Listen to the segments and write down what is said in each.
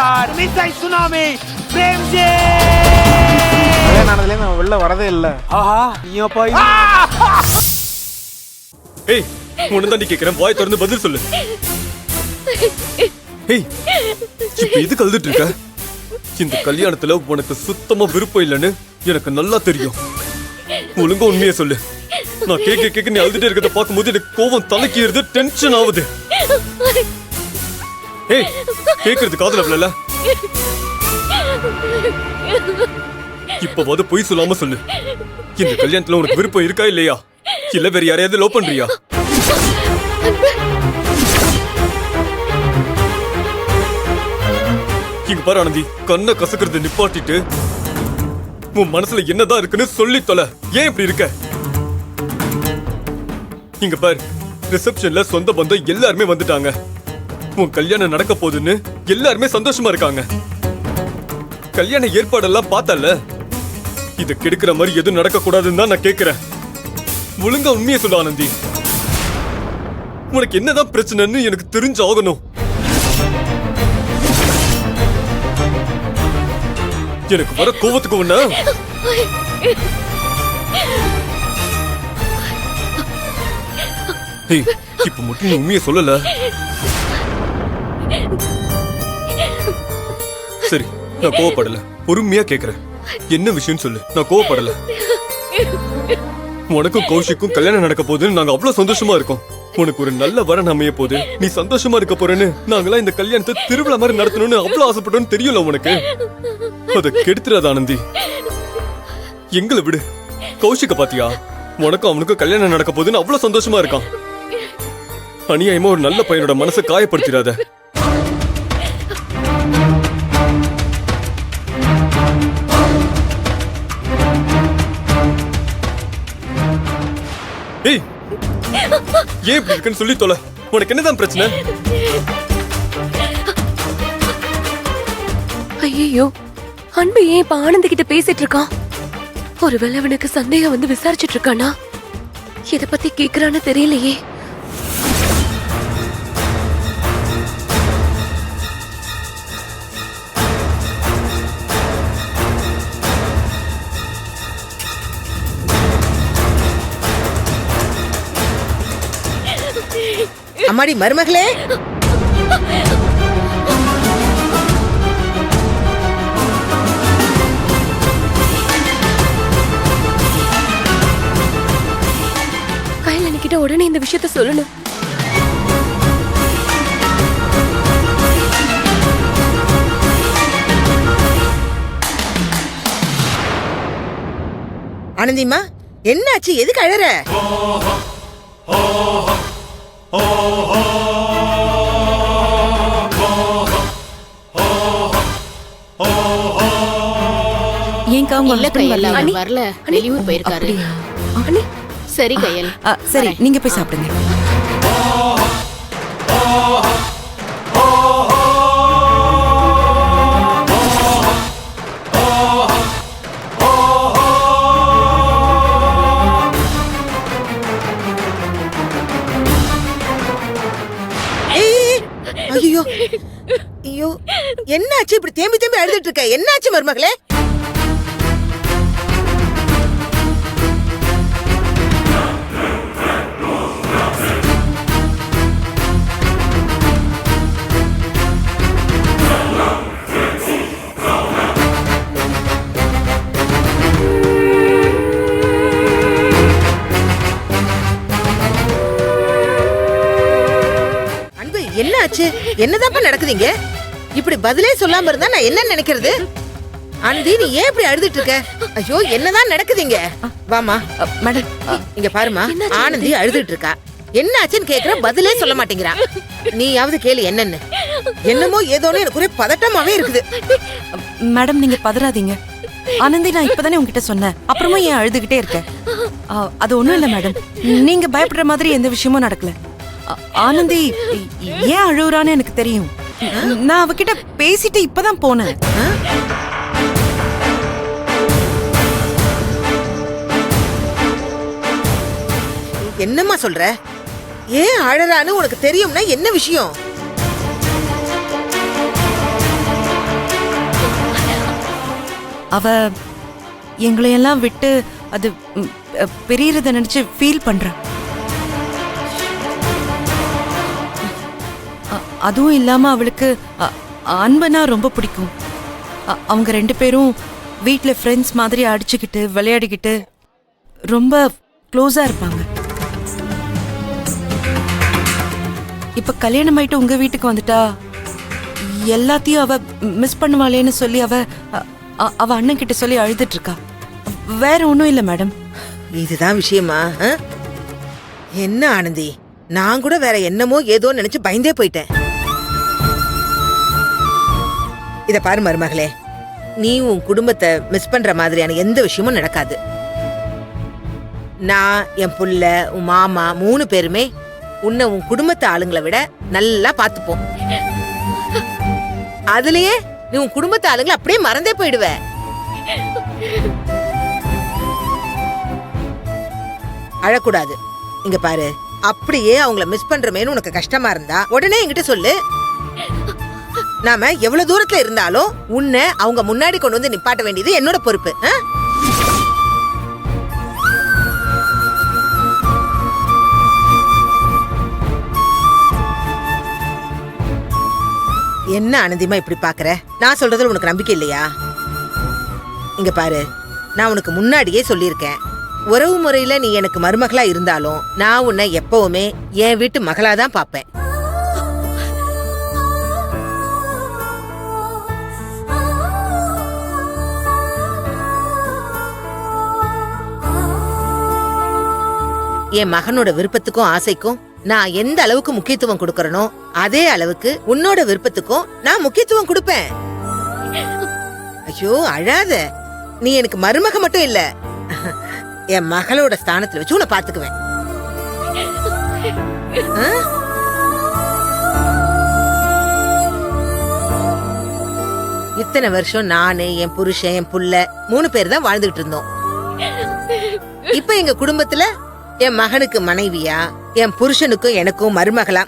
Sir மிஸ்ஸை tsunami Premji நானதுல நான் வெளில வரதே இல்ல. ஆஹா நீயா போய் ஏய் உன்னை தாண்டி கேக்குறேன், வாய் திறந்து பதில் சொல்லு. ஏய் இப்ப எதுக்கு அழுதுட்டு இருக்க? இந்த கல்யாணத்துல உனக்கு சுத்தமா விருப்பம் இல்லைன்னு எனக்கு நல்லா தெரியும். ஒழுங்கா உண்மையை சொல்லு. நான் கேக்க நீ அழுதுட்டே இருக்கிறத பார்க்கும்போது எனக்கு கோவம் தலைக்கு ஏறுது, டென்ஷன் ஆகுது. ஏய் கேக்குறது காதுல விழல. இப்பவாது பொய் சொல்லாம சொல்லு. இந்த கல்யாணத்துல உனக்கு விருப்பம் இருக்கா இல்லையா? இல்ல வேற யாரையாவது லவ் பண்றியா? இங்க பாரு ஆனந்தி, கண்ணை கசக்குறத நிப்பாட்டிட்டு உன் மனசுல என்னதான் இருக்குன்னு சொல்லி தொலை. ஏன் இப்படி இருக்க? இங்க பாரு, ரிசப்ஷன்ல சொந்த பந்தம் எல்லாருமே வந்துட்டாங்க. உன் கல்யாணம் நடக்க போகுதுன்னு எல்லாருமே சந்தோஷமா இருக்காங்க. கல்யாண ஏற்பாடெல்லாம் பார்த்தல, இத கெடுக்கிற மாதிரி எதுவும் நடக்க கூடாதுன்னு தான் நான் கேக்குறேன். ஒழுங்கா உண்மையை சொல்ல ஆனந்தி. உனக்கு என்னதான் பிரச்சனைன்னு எனக்கு தெரிஞ்சாகணும். எனக்கு வர கோவத்துக்கு ஒண்ணா இப்ப மட்டும் நீ உண்மையை சொல்லல. சரி நான் கோவப்படல, பொறுமையா கேக்குறேன். என்ன விஷயம் சொல்லு, நான் கோவப்படல. உனக்கும் கௌஷிக்கும் கல்யாணம் நடக்க போகுதுன்னு நாங்க அவ்வளவு சந்தோஷமா இருக்கோம். உனக்கு ஒரு நல்ல வரன் அமைய போது, நீ சந்தோஷமா இருக்க போறேன்னு நாங்களாம் இந்த கல்யாணத்தை திருவிழா மாதிரி நடத்தணும்னு அவ்வளவு ஆசைப்பட்டோம்னு தெரியல உனக்கு. அத கெடுத்துறாத ஆனந்தி. எங்களை விடு. கௌஷிக்க பாத்தியா? உனக்கும் அவனுக்கும் கல்யாணம் நடக்க போகுதுன்னு அவ்வளவு சந்தோஷமா இருக்கான். அநியாயமா ஒரு நல்ல பையனோட மனசை காயப்படுத்திடாத. ஏய் ஏன் இப்படி இருக்குன்னு சொல்லி தொலை. உனக்கு என்னதான் பிரச்சனை? ஐயோ, அன்பு ஏன் இப்ப ஆனந்த் கிட்ட பேசிட்டு இருக்கான்? ஒருவேளை அவனுக்கு சந்தேகம் வந்து விசாரிச்சுட்டு இருக்கானா? எதை பத்தி கேக்குறான்னு தெரியலையே. அம்மாடி மருமகளே, கையில நிக்கிட்ட உடனே இந்த விஷயத்த சொல்லணும். ஆனந்திமா என்னாச்சு? எதுக்கு அழற? வரல, வெளியூர் போயிருக்காரு. சரி கையல், சரி நீங்க போய் சாப்பிடுங்க. ஐயோ ஐயோ, என்னாச்சு? இப்படி தேம்பி தேம்பி அழுதுட்டு இருக்க? என்னாச்சு மருமகளே? என்னாச்சு? என்னதான் நடக்குதுங்க? இப்படி பதிலே சொல்லாம இருந்தா நான் என்ன நினைக்கிறது? ஆனந்தி, நீ ஏன் இப்படி அழுதுட்டு இருக்க? ஐயோ, என்னதான் நடக்குதுங்க? வாமா மேடம், இங்க பாருமா, ஆனந்தி அழுதுட்டு இருக்கா. என்னாச்சுன்னு கேக்குற, பதிலே சொல்ல மாட்டேங்கிறா. நீயாவது கேளு என்னன்னு. என்னமோ ஏதோன்னு எனக்கு ஒரே பதட்டமாவே இருக்குது. மேடம் நீங்க பதறாதீங்க. ஆனந்தி, நான் இப்பதானே உங்ககிட்ட சொன்னேன், அப்புறமா ஏன் அழுதுகிட்டே இருக்க? அது ஒண்ணும் இல்ல மேடம், நீங்க பயப்படுற மாதிரி எந்த விஷயமும் நடக்கல. ஆனந்தி ஏன் அழுகுறான்னு எனக்கு தெரியும். நான் அவகிட்ட பேசிட்டு இப்பதான் போனேன். என்னம்மா சொல்ற? ஏன் அழறான்னு உனக்கு தெரியும்னா என்ன விஷயம்? அவ எங்களையெல்லாம் விட்டு அது பெரியறத நினைச்சு ஃபீல் பண்றா. அதுவும் இல்லாம அவளுக்கு அன்பனா ரொம்ப பிடிக்கும். அவங்க 2 பேரும் வீட்ல ஃப்ரெண்ட்ஸ் மாதிரி அடிச்சுக்கிட்டு விளையாடிக்கிட்டு ரொம்ப க்ளோஸா இருப்பாங்க. இப்ப கல்யாணம் ஆயிட்டு உங்க வீட்டுக்கு வந்துட்டா எல்லாத்தையும் அவ மிஸ் பண்ணுவாளேன்னு சொல்லி அவ அண்ணன் கிட்ட சொல்லி அழுதுட்டு இருக்கா. வேற ஒண்ணும் இல்ல மேடம். இதுதான் விஷயமா? என்ன ஆனந்தி, நான் கூட வேற என்னமோ ஏதோ நினைச்சு பயந்தே போயிட்டேன். இத பாரு மருமகளே, நீ உன் குடும்பத்தை மிஸ் பண்ற மாதிரியான எந்த விஷயமும் நடக்காது. நான், என் புள்ள, உன் மாமா 3 பேருமே உன்னை உன் குடும்பத்து ஆளுங்களை விட நல்லா பாத்துப்போம். அதுலயே நீ உன் குடும்பத்து ஆளுங்களை அப்படியே மறந்தே போயிடுவ. அழக்கூடாது. இங்க பாரு, அப்படியே அவங்கள மிஸ் பண்றமேன்னு உனக்கு கஷ்டமா இருந்தா உடனே என்கிட்ட சொல்லு. நாம எவ்வளவு தூரத்துல இருந்தாலும் உன்னை அவங்க முன்னாடி கொண்டு வந்து நிப்பாட்ட வேண்டியது என்னோட பொறுப்பு. என்ன ஆனந்தியமா இப்படி பாக்குற? நான் சொல்றதுல உனக்கு நம்பிக்கை இல்லையா? இங்க பாரு, நான் உனக்கு முன்னாடியே சொல்லியிருக்கேன், உறவு முறையில நீ எனக்கு மருமகளா இருந்தாலும் நான் உன்னை எப்பவுமே என் வீட்டு மகளாதான் பாப்பேன். என் மகனோட விருப்பத்துக்கும் ஆசைக்கும் நான் எந்த அளவுக்கு முக்கியத்துவம் கொடுக்கறனோ அதே அளவுக்கு உன்னோட விருப்பத்துக்கும் நான் முக்கியத்துவம் கொடுப்பேன். ஐயோ அழாத, நீ எனக்கு மருமக மட்டும் இல்ல, என் மகளோட ஸ்தானத்துல வச்சு உன்னை பாத்துக்குவேன். இத்தனை வருஷம் நானு, என் புருஷன், என் புள்ள 3 பேர் தான் வாழ்ந்துகிட்டு இருந்தோம். இப்ப எங்க குடும்பத்துல என் மகனுக்கு மனைவியா, என் புருஷனுக்கும் எனக்கும் மருமகளா?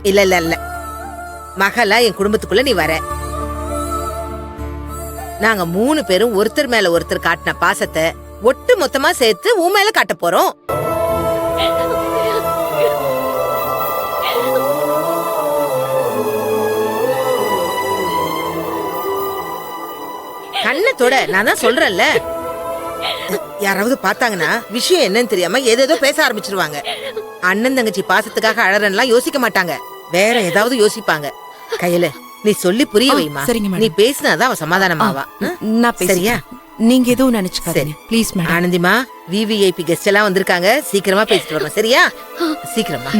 இல்ல இல்ல இல்ல, மகளா என் குடும்பத்துக்குள்ள நீ வர. நாங்க 3 பேரும் ஒருத்தர் மேல ஒருத்தர் காட்டின பாசத்தை ஒட்டு மொத்தமா சேர்த்து உன் மேல காட்ட போறோம். கண்ணத்தோட நான் தான் சொல்றேன்ல, யாராவது பார்த்தாங்கன்னா விஷயம் என்னன்னு தெரியாம ஏதேதோ பேச ஆரம்பிச்சிருவாங்க. அண்ணன் தங்கச்சி பாசத்துக்காக அழறன்லாம் யோசிக்க மாட்டாங்க, வேற ஏதாவது யோசிப்பாங்க. கையில நீ சொல்லி புரிய வைமா. நீ பேசினாதான் அவ சமாதானமாவா. சரியா? நீங்க எதுவும் நினைச்சுக்காதீங்க ப்ளீஸ் மேடம். ஆனந்திமா, விவிஐபி கெஸ்ட் எல்லாம் வந்திருக்காங்க, சீக்கிரமா பேசிட்டு வரணும். சரியா? சீக்கிரமா.